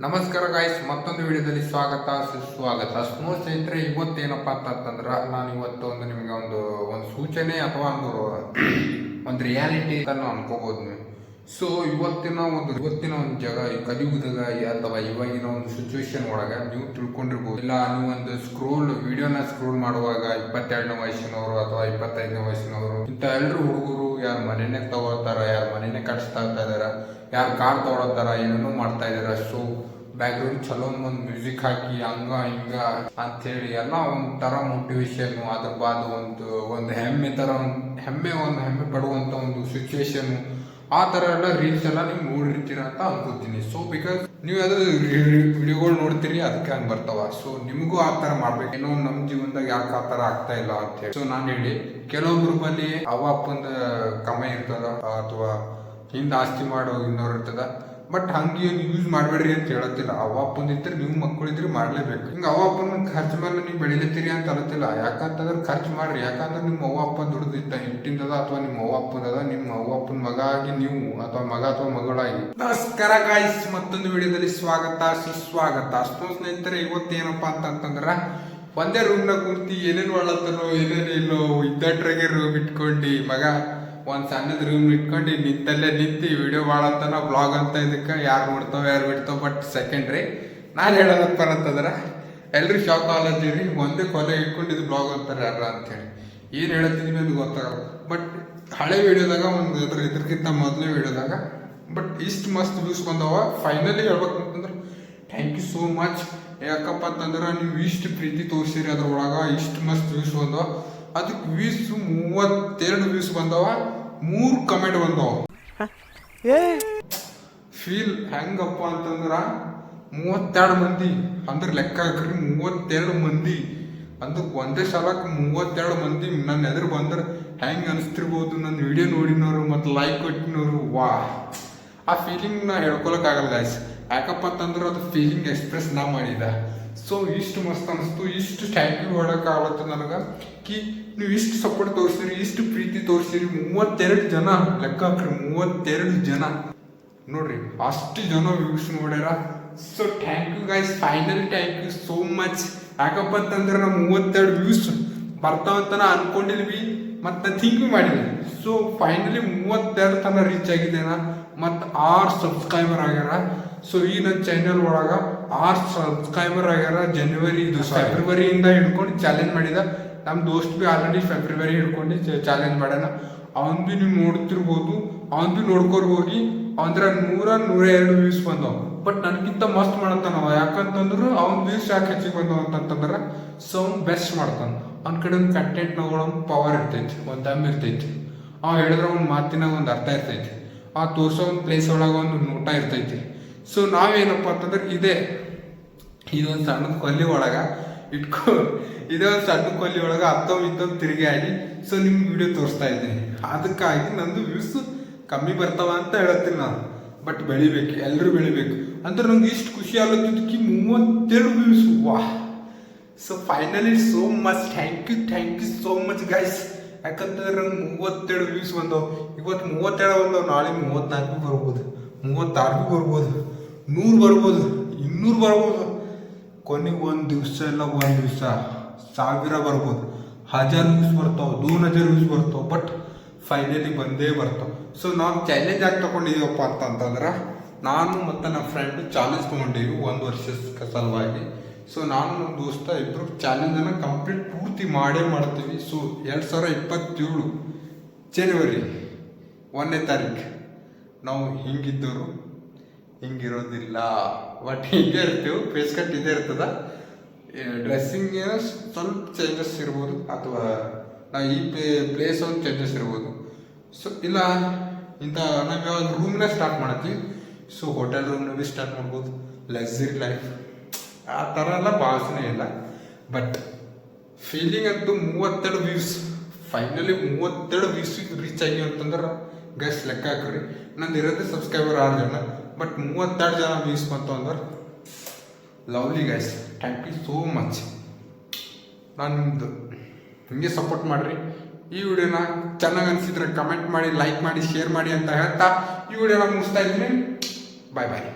ನಮಸ್ಕಾರ ಗಾಯ್ಸ್, ಮತ್ತೊಂದು ವಿಡಿಯೋದಲ್ಲಿ ಸ್ವಾಗತ ಸುಸ್ವಾಗತ. ಸ್ನೇಹಿತರೆ, ಇವತ್ತೇನಪ್ಪ ಅಂತಂದ್ರೆ ನಾನು ಇವತ್ತು ನಿಮಗೆ ಒಂದು ಸೂಚನೆ ಅಥವಾ ಒಂದು ರಿಯಾಲಿಟಿ ಅಂತ ಅನ್ಕೋಬಹುದು ನೀವು. ಸೊ ಇವತ್ತಿನ ಒಂದು ಜಾಗ ಈ ಕಲಿಯುಗದಾಗ ಅಥವಾ ಇವಾಗಿನ ಒಂದು ಸಿಚುವೇಶನ್ ಒಳಗೆ ನೀವು ತಿಳ್ಕೊಂಡಿರ್ಬೋದು. ಇಲ್ಲ ನೀವು ಒಂದು ವಿಡಿಯೋನ ಸ್ಕ್ರೋಲ್ ಮಾಡುವಾಗ 22ನೇ ವಯಸ್ಸಿನವರು ಅಥವಾ 25ನೇ ವಯಸ್ಸಿನವರು ಇಂಥ ಎಲ್ಲರೂ ಹುಡುಗರು ಯಾರು ಮನೆಯೇ ತಗೊಳ್ತಾರ, ಯಾರು ಮನೆಯೇ ಕಟ್ಸ್ತಾ ಇದಾರ, ಯಾರು ಕಾರ್ ತಗೊಳತ್ತಾರ, ಏನೇನೋ ಮಾಡ್ತಾ ಇದಾರ. ಸೊ ಬ್ಯಾಕ್ಗ್ರೌಂಡ್ ಚಲೋ ಒಂದು ಮ್ಯೂಸಿಕ್ ಹಾಕಿ ಹಂಗ ಹಿಂಗ ಅಂತ ಹೇಳಿ ಎಲ್ಲ ಒಂಥರ ಮೋಟಿವೇಶನ್, ಅದ್ರ ಬಾದ ಒಂದು ಹೆಮ್ಮೆ ಹೆಮ್ಮೆ ಪಡುವಂತ ಒಂದು ಸಿಚುವೇಶನ್, ಆ ತರ ಎಲ್ಲ ರೀಲ್ಸ್ ಎಲ್ಲ ನೀವು ನೋಡಿರ್ತೀರ ಅಂತ ಅನ್ಕೋತೀನಿ. ಸೊ ಬಿಕಾಸ್ ನೀವು ಅದು ವಿಡಿಯೋಗಳು ನೋಡ್ತೀರಿ, ಅದಕ್ಕೆ ಹಂಗೆ ಬರ್ತಾವ. ಸೊ ನಿಮಗೂ ಆ ತರ ಮಾಡ್ಬೇಕು. ಏನೋ ನಮ್ಮ ಜೀವನದಾಗ ಯಾಕೆ ಆ ತರ ಆಗ್ತಾ ಇಲ್ಲ ಅಂತ ಹೇಳಿ. ಸೊ ನಾನು ಹೇಳಿ, ಕೆಲವೊಬ್ರು ಬಲ್ಲಿ ಅವ್ವ ಅಪ್ಪಂದ ಕಮಾಯಿ ಇರ್ತದ ಅಥವಾ ಹಿಂದ ಆಸ್ತಿ ಮಾಡೋ ಇನ್ನೋರು ಇರ್ತದ. ಬಟ್ ಹಂಗೆ ಯೂಸ್ ಮಾಡಬೇಡ್ರಿ ಅಂತ ಹೇಳತ್ತಿಲ್ಲ. ಅವ್ವ ಅಪ್ಪನ ಇದ್ರೆ ನೀವು ಮಕ್ಕಳು ಇದ್ರೆ ಮಾಡ್ಲೇಬೇಕು. ಹಿಂಗೆ ಅವ್ವ ಅಪ್ಪನ ಖರ್ಚು ಮೇಲೆ ನೀವು ಬೆಳಿಲತ್ತೀರಿ ಅಂತ ಅಲ್ಲತ್ತಿಲ್ಲ. ಯಾಕಂತಂದ್ರೆ ಖರ್ಚು ಮಾಡ್ರಿ. ಯಾಕಂದ್ರೆ ನಿಮ್ಮ ಅವ್ವ ಅಪ್ಪ ದುಡ್ದಿದ್ದ ಹಿಟ್ಟಿಂದದ ಅಥವಾ ನಿಮ್ಮ ಅವ್ವ ಅಪ್ಪನದ, ನಿಮ್ಮ ಅವ್ವ ಅಪ್ಪನ ಮಗ ಆಗಿ ನೀವು ಅಥವಾ ಮಗ ಅಥವಾ ಮಗಳಾಗಿ. ನಮಸ್ಕಾರ ಗಾಯ್ಸ್, ಮತ್ತೊಂದು ವಿಡಿಯೋದಲ್ಲಿ ಸ್ವಾಗತ ಸುಸ್ವಾಗತ. ಸ್ನೇಹಿತರೆ, ಇವತ್ತೇನಪ್ಪ ಅಂತಂದ್ರ ಒಂದೇ ರೂಮ್ನಾಗ ಕುಂತಿ ಏನೇನು ಒಳ್ಳತ್ತನೋ ಏನೇನು ಇಲ್ಲೋ ಇದ್ದಟ್ರಾಗೆ ರೂಮ್ ಇಟ್ಕೊಂಡು ಮಗ ಒಂದು ಸಣ್ಣದ ರೂಮ್ ಇಟ್ಕೊಂಡು ನಿಂತಲ್ಲೇ ನಿಂತು ವಿಡಿಯೋ ಮಾಡತ್ತನ ಬ್ಲಾಗ್ ಅಂತ. ಇದಕ್ಕೆ ಯಾರು ನೋಡ್ತಾವ ಯಾರು ಬಿಡ್ತಾವ, ಬಟ್ ಸೆಕೆಂಡ್ರಿ. ನಾನು ಹೇಳೋದಪ್ಪ ಅಂತಂದ್ರೆ ಎಲ್ರು ಶಾಕ್ ಆಗತ್ತೀರಿ, ಒಂದೇ ಕೊಲೆ ಇಟ್ಕೊಂಡು ಇದು ಬ್ಲಾಗ್ ಅಂತಾರೆ ಯಾರ ಅಂತೇಳಿ. ಏನು ಹೇಳತ್ತೀನಿ ಅದು ಗೊತ್ತಾಗಲ್ಲ. ಬಟ್ ಹಳೆ ವಿಡಿಯೋದಾಗ ಒಂದು ಇದ್ರಕ್ಕಿಂತ ಮೊದಲೇ ವಿಡಿಯೋದಾಗ ಬಟ್ ಇಷ್ಟು ಮಸ್ತ್ ವ್ಯೂಸ್ ಬಂದವ. ಫೈನಲಿ ಹೇಳ್ಬೇಕಂತಂದ್ರೆ ಥ್ಯಾಂಕ್ ಯು ಸೋ ಮಚ್. ಯಾಕಪ್ಪ ಅಂತಂದ್ರೆ ನೀವು ಇಷ್ಟು ಪ್ರೀತಿ ತೋರಿಸಿರಿ, ಅದ್ರೊಳಗೆ ಇಷ್ಟು ಮಸ್ತ್ ವ್ಯೂಸ್ ಬಂದವ. ಅದಕ್ಕೆ ವ್ಯೂಸ್ 32 ವ್ಯೂಸ್ ಬಂದವ, 3 ಕಮೆಂಟ್ ಬಂದವ. ಫೀಲ್ ಹೆಂಗಪ್ಪ ಅಂತಂದ್ರ 32 ಮಂದಿ ಅಂದ್ರೆ ಲೆಕ್ಕ ಹಾಕ್ರಿ, 32 ಮಂದಿ ಅಂದ್ರೆ ಒಂದೇ ಸಲಕ್ಕೆ 32 ಮಂದಿ ನನ್ನ ಎದುರು ಬಂದ್ರೆ ಹೆಂಗೆ ಅನಿಸ್ತಿರ್ಬೋದು. ನನ್ನ ವಿಡಿಯೋ ನೋಡಿನವರು ಮತ್ತು ಲೈಕ್ ಕೊಟ್ಟಿನವರು. ವಾ, ಆ ಫೀಲಿಂಗ್ ನಾ ಹೇಳ್ಕೊಳಕ್ಕಾಗಲ್ಲ ಗಾಯ್ಸ್. ಯಾಕಪ್ಪ ಅಂತಂದ್ರೆ ಅದು ಫೀಲಿಂಗ್ ಎಕ್ಸ್ಪ್ರೆಸ್ ನಾ ಮಾಡಿದ. ಸೊ ಇಷ್ಟು ಮಸ್ತ್ ಅನಿಸ್ತು, ಇಷ್ಟು ಥ್ಯಾಂಕ್ ಯು ಹೇಳೋಕ್ಕಾಗತ್ತೆ ನನಗೆ. ನೀವು ಇಷ್ಟು ಸಪೋರ್ಟ್ ತೋರಿಸಿರಿ, ಇಷ್ಟು ಪ್ರೀತಿ ತೋರಿಸಿರಿ. 32 ಜನ ಲೆಕ್ಕ ಹಾಕ್ರಿ, 32 ಜನ ನೋಡ್ರಿ, ಅಷ್ಟು ಜನ ವ್ಯೂಸ್ ನೋಡ್ಯಾರ. So thank you guys, finally thank you so much. ಯಾಕಪ್ಪ ಅಂತಂದ್ರೆ ನಾವು 32 ವ್ಯೂಸ್ ಬರ್ತಾವಂತ ಅನ್ಕೊಂಡಿದ್ವಿ ಮತ್ತು ಥಿಂಕ್ ಮಾಡಿದ್ವಿ. ಸೊ ಫೈನಲಿ 32 ತನಕ ರೀಚ್ ಆಗಿದ್ದೇನ ಮತ್ತು 6 ಸಬ್ಸ್ಕ್ರೈಬರ್ ಆಗ್ಯಾರ. ಸೊ ಈ ನನ್ನ ಚಾನೆಲ್ ಒಳಗೆ 6 ಸಬ್ಸ್ಕ್ರೈಬರ್ ಆಗ್ಯಾರ. ಫೆಬ್ರವರಿಯಿಂದ ಹಿಡ್ಕೊಂಡು ಚಾಲೆಂಜ್ ಮಾಡಿದ. ನಮ್ಮ ದೋಸ್ತ್ ಬಿ ಆಲ್ರೆಡಿ ಫೆಬ್ರವರಿ ಹಿಡ್ಕೊಂಡು ಚಾಲೆಂಜ್ ಮಾಡ್ಯಾನ. ಅವನ್ ಬಿ ನೀವು ನೋಡ್ತಿರ್ಬೋದು, ಅವನ್ ಬಿ ನೋಡ್ಕೊರ್ ಹೋಗಿ. ಅಂದ್ರೆ 102 ವ್ಯೂಸ್ ಬಂದವ. ಬಟ್ ನನಗಿಂತ ಮಸ್ತ್ ಮಾಡತ್ತಾನವ. ಯಾಕಂತಂದ್ರೆ ಅವ್ನ ವ್ಯೂಸ್ ಯಾಕೆ ಹೆಚ್ಚಿಗೆ ಬಂದವ ಅಂತಂದ್ರೆ ಸೊ ಅವ್ನು ಬೆಸ್ಟ್ ಮಾಡ್ತಾನ. ಅವ್ನ ಕಡೆ ಒಂದು ಕಂಟೆಂಟ್ ಒಂದು ಪವರ್ ಇರ್ತೈತಿ, ಒಂದು ದಮ್ ಇರ್ತೈತಿ. ಅವ ಹೇಳಿದ್ರೆ ಒಂದು ಮಾತಿನಾಗ ಒಂದು ಅರ್ಥ ಇರ್ತೈತಿ. ಆ ತೋರ್ಸೋ ಒಂದು ಪ್ಲೇಸ್ ಒಳಗೆ ಒಂದು ನೋಟ ಇರ್ತೈತಿ. ಸೊ ನಾವೇನಪ್ಪ ಅಂತಂದ್ರೆ ಇದೊಂದು ಸಣ್ಣ ಕೊಲ್ಲಿ ಒಳಗೆ ಇದೇ ಒಂದು ಸಣ್ಣ ಕೊಲ್ಲಿ ಒಳಗೆ ಇದ್ದವ್ ತಿರುಗಿ ಆಡಿ ಸೊ ನಿಮ್ಗೆ ವಿಡಿಯೋ ತೋರಿಸ್ತಾ ಇದ್ದೀನಿ. ಅದಕ್ಕಾಗಿ ನಂದು ವ್ಯೂಸ್ ಕಮ್ಮಿ ಬರ್ತಾವ ಅಂತ ಹೇಳತ್ತೀನಿ ನಾನು. ಬಟ್ ಬೆಳಿಬೇಕು, ಎಲ್ಲರೂ ಬೆಳಿಬೇಕು ಅಂದ್ರೆ ನಂಗೆ ಇಷ್ಟು ಖುಷಿ ಆಗುತ್ತಿದ್ದಕ್ಕೆ 32 ವ್ಯೂಸ್. ವಾ, so finally so much thank you so much guys. ಯಾಕಂತಂದ್ರೆ ನಂಗೆ 32 ವ್ಯೂಸ್ ಬಂದವು. ಇವತ್ತು 37 ಬಂದವು, ನಾಳೆ 34 ಬರ್ಬೋದು, 36 ಬರ್ಬೋದು, 100 ಬರ್ಬೋದು, 200 ಬರ್ಬೋದು. ಕೊನೆಗೆ ಒಂದು ದಿವಸ ಇಲ್ಲ, ಒಂದು ದಿವಸ 1000 ಬರ್ಬೋದು, 1000 ವ್ಯೂಸ್ ಬರ್ತಾವೆ, 2000 ವ್ಯೂಸ್ ಬರ್ತಾವೆ. ಬಟ್ ಫೈನಲಿ ಬಂದೇ ಬರ್ತಾವೆ. ಸೊ ನಾವು ಚಾಲೆಂಜ್ ಆಗಿ ತಗೊಂಡಿದ್ದೀವಪ್ಪ ಅಂತಂದ್ರೆ ನಾನು ಮತ್ತು ನನ್ನ ಫ್ರೆಂಡು ಚಾಲೆಂಜ್ ತೊಗೊಂಡಿವಿ 1 ವರ್ಷದ ಸಲುವಾಗಿ. ಸೊ ನಾನು ನಮ್ಮ ದೋಸ್ತ ಇಬ್ಬರು ಚಾಲೆಂಜನ್ನು ಕಂಪ್ಲೀಟ್ ಪೂರ್ತಿ ಮಾಡ್ತೀವಿ. ಸೊ 2027 ಜನವರಿ 1ನೇ ತಾರೀಕು ನಾವು ಹಿಂಗಿದ್ದವರು ಹಿಂಗಿರೋದಿಲ್ಲ. ಬಟ್ ಹಿಂಗೆ ಇರ್ತೀವಿ, ಫೇಸ್ ಕಟ್ ಇದೇ ಇರ್ತದ. ಡ್ರೆಸ್ಸಿಂಗ್ ಏನೋ ಸ್ವಲ್ಪ ಚೇಂಜಸ್ ಇರ್ಬೋದು, ಅಥವಾ ನಾವು ಈ ಪ್ಲೇಸ್ ಒಂದು ಚೇಂಜಸ್ ಇರ್ಬೋದು. ಸೊ ಇಲ್ಲ ಇಂಥ ನಾವು ಯಾವಾಗ ರೂಮ್ನ ಸ್ಟಾರ್ಟ್ ಮಾಡ್ತೀವಿ. ಸೊ ಹೋಟೆಲ್ ರೂಮ್ನ ಭೀ ಸ್ಟಾರ್ಟ್ ಮಾಡ್ಬೋದು, ಲಕ್ಸುರಿ ಲೈಫ್ ಆ ಥರ ಎಲ್ಲ ಭಾಷಣೆ ಇಲ್ಲ. ಬಟ್ ಫೀಲಿಂಗ್ ಅಂತೂ 32 ವ್ಯೂಸ್, ಫೈನಲಿ 32 ವ್ಯೂಸ್ ರೀಚ್ ಆಗಿ ಅಂತಂದ್ರೆ ಗೈಸ್ ಲೆಕ್ಕ ಹಾಕ್ರಿ. ನಂದು ಇರೋದೇ ಸಬ್ಸ್ಕ್ರೈಬರ್ 6 ಜನ, ಬಟ್ 32 ಜನ ವ್ಯೂಸ್ ಬಂತು ಅಂದ್ರೆ lovely guys. Thank you so much. ನಾನು ನಿಮ್ಮದು ಹಿಂಗೆ ಸಪೋರ್ಟ್ ಮಾಡಿರಿ. ಈ ವಿಡಿಯೋನ ಚೆನ್ನಾಗಿ ಅನಿಸಿದ್ರೆ ಕಮೆಂಟ್ ಮಾಡಿ, ಲೈಕ್ ಮಾಡಿ, ಶೇರ್ ಮಾಡಿ ಅಂತ ಹೇಳ್ತಾ ಈ ವಿಡಿಯೋನ ಮುಗಿಸ್ತಾ ಇದ್ದೀನಿ. ಬಾಯ್ ಬಾಯ್.